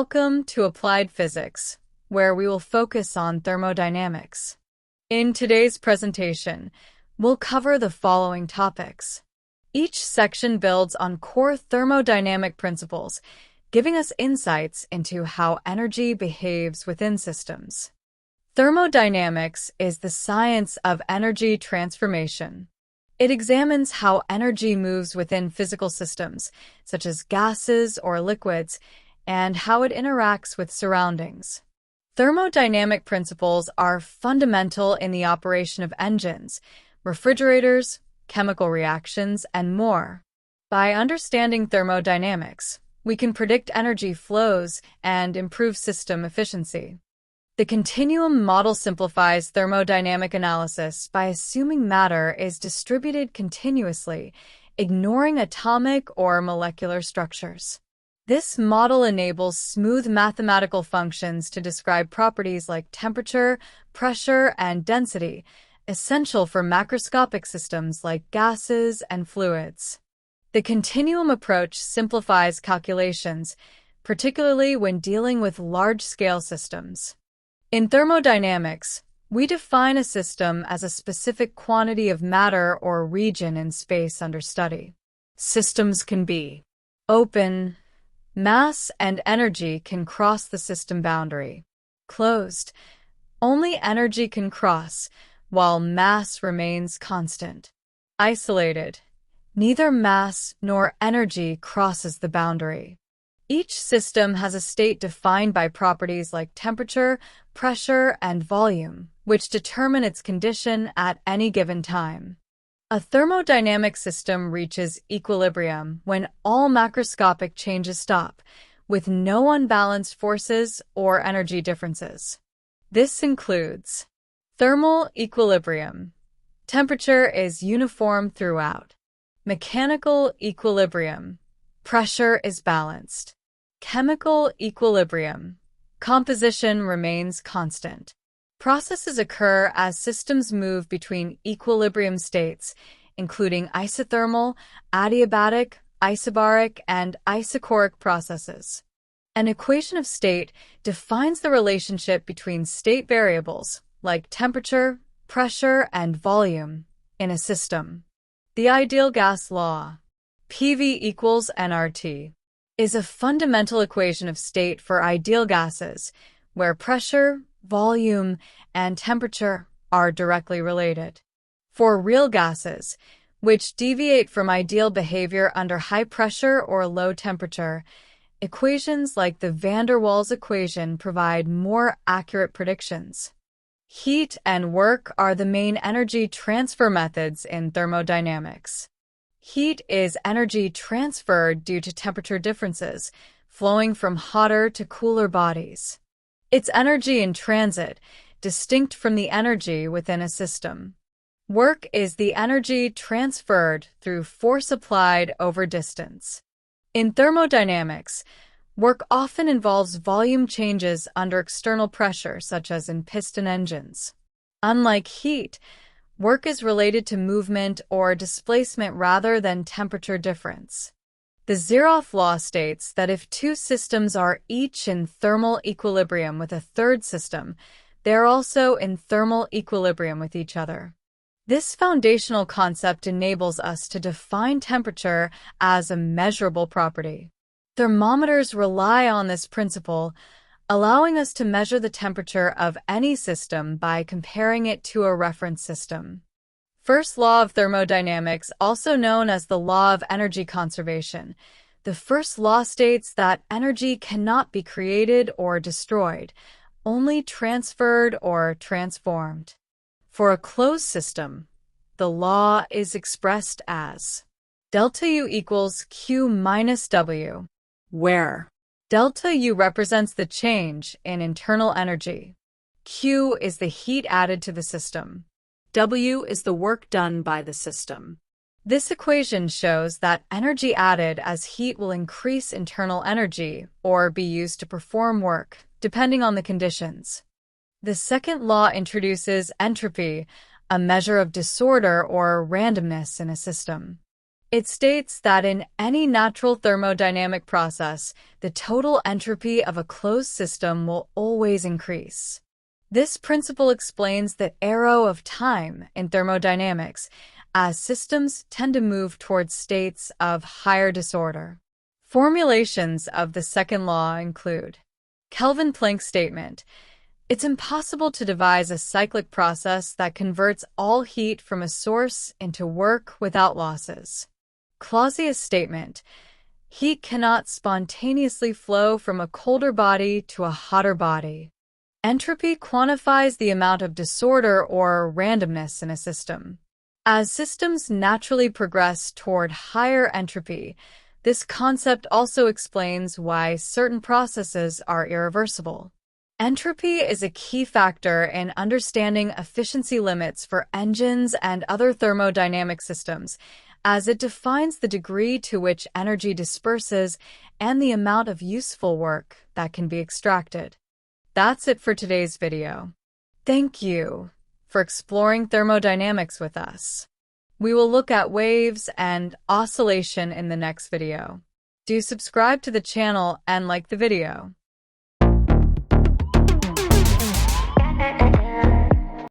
Welcome to Applied Physics, where we will focus on thermodynamics. In today's presentation, we'll cover the following topics. Each section builds on core thermodynamic principles, giving us insights into how energy behaves within systems. Thermodynamics is the science of energy transformation. It examines how energy moves within physical systems, such as gases or liquids, and how it interacts with surroundings. Thermodynamic principles are fundamental in the operation of engines, refrigerators, chemical reactions, and more. By understanding thermodynamics, we can predict energy flows and improve system efficiency. The continuum model simplifies thermodynamic analysis by assuming matter is distributed continuously, ignoring atomic or molecular structures. This model enables smooth mathematical functions to describe properties like temperature, pressure, and density, essential for macroscopic systems like gases and fluids. The continuum approach simplifies calculations, particularly when dealing with large-scale systems. In thermodynamics, we define a system as a specific quantity of matter or region in space under study. Systems can be open. Mass and energy can cross the system boundary. Closed. Only energy can cross, while mass remains constant. Isolated. Neither mass nor energy crosses the boundary. Each system has a state defined by properties like temperature, pressure, and volume, which determine its condition at any given time. A thermodynamic system reaches equilibrium when all macroscopic changes stop, with no unbalanced forces or energy differences. This includes thermal equilibrium. Temperature is uniform throughout. Mechanical equilibrium. Pressure is balanced. Chemical equilibrium. Composition remains constant. Processes occur as systems move between equilibrium states, including isothermal, adiabatic, isobaric, and isochoric processes. An equation of state defines the relationship between state variables, like temperature, pressure, and volume, in a system. The ideal gas law, PV equals nRT, is a fundamental equation of state for ideal gases, where pressure, volume, and temperature are directly related. For real gases, which deviate from ideal behavior under high pressure or low temperature, equations like the van der Waals equation provide more accurate predictions. Heat and work are the main energy transfer methods in thermodynamics. Heat is energy transferred due to temperature differences, flowing from hotter to cooler bodies. It's energy in transit, distinct from the energy within a system. Work is the energy transferred through force applied over distance. In thermodynamics, work often involves volume changes under external pressure, such as in piston engines. Unlike heat, work is related to movement or displacement rather than temperature difference. The Zeroff law states that if two systems are each in thermal equilibrium with a third system, they are also in thermal equilibrium with each other. This foundational concept enables us to define temperature as a measurable property. Thermometers rely on this principle, allowing us to measure the temperature of any system by comparing it to a reference system. First law of thermodynamics, also known as the law of energy conservation. The first law states that energy cannot be created or destroyed, only transferred or transformed. For a closed system, the law is expressed as delta U equals Q minus W, where delta U represents the change in internal energy. Q is the heat added to the system. W is the work done by the system. This equation shows that energy added as heat will increase internal energy or be used to perform work, depending on the conditions. The second law introduces entropy, a measure of disorder or randomness in a system. It states that in any natural thermodynamic process, the total entropy of a closed system will always increase. This principle explains the arrow of time in thermodynamics, as systems tend to move towards states of higher disorder. Formulations of the second law include Kelvin-Planck statement. It's impossible to devise a cyclic process that converts all heat from a source into work without losses. Clausius statement. Heat cannot spontaneously flow from a colder body to a hotter body. Entropy quantifies the amount of disorder or randomness in a system. As systems naturally progress toward higher entropy, this concept also explains why certain processes are irreversible. Entropy is a key factor in understanding efficiency limits for engines and other thermodynamic systems, as it defines the degree to which energy disperses and the amount of useful work that can be extracted. That's it for today's video. Thank you for exploring thermodynamics with us. We will look at waves and oscillation in the next video. Do subscribe to the channel and like the video.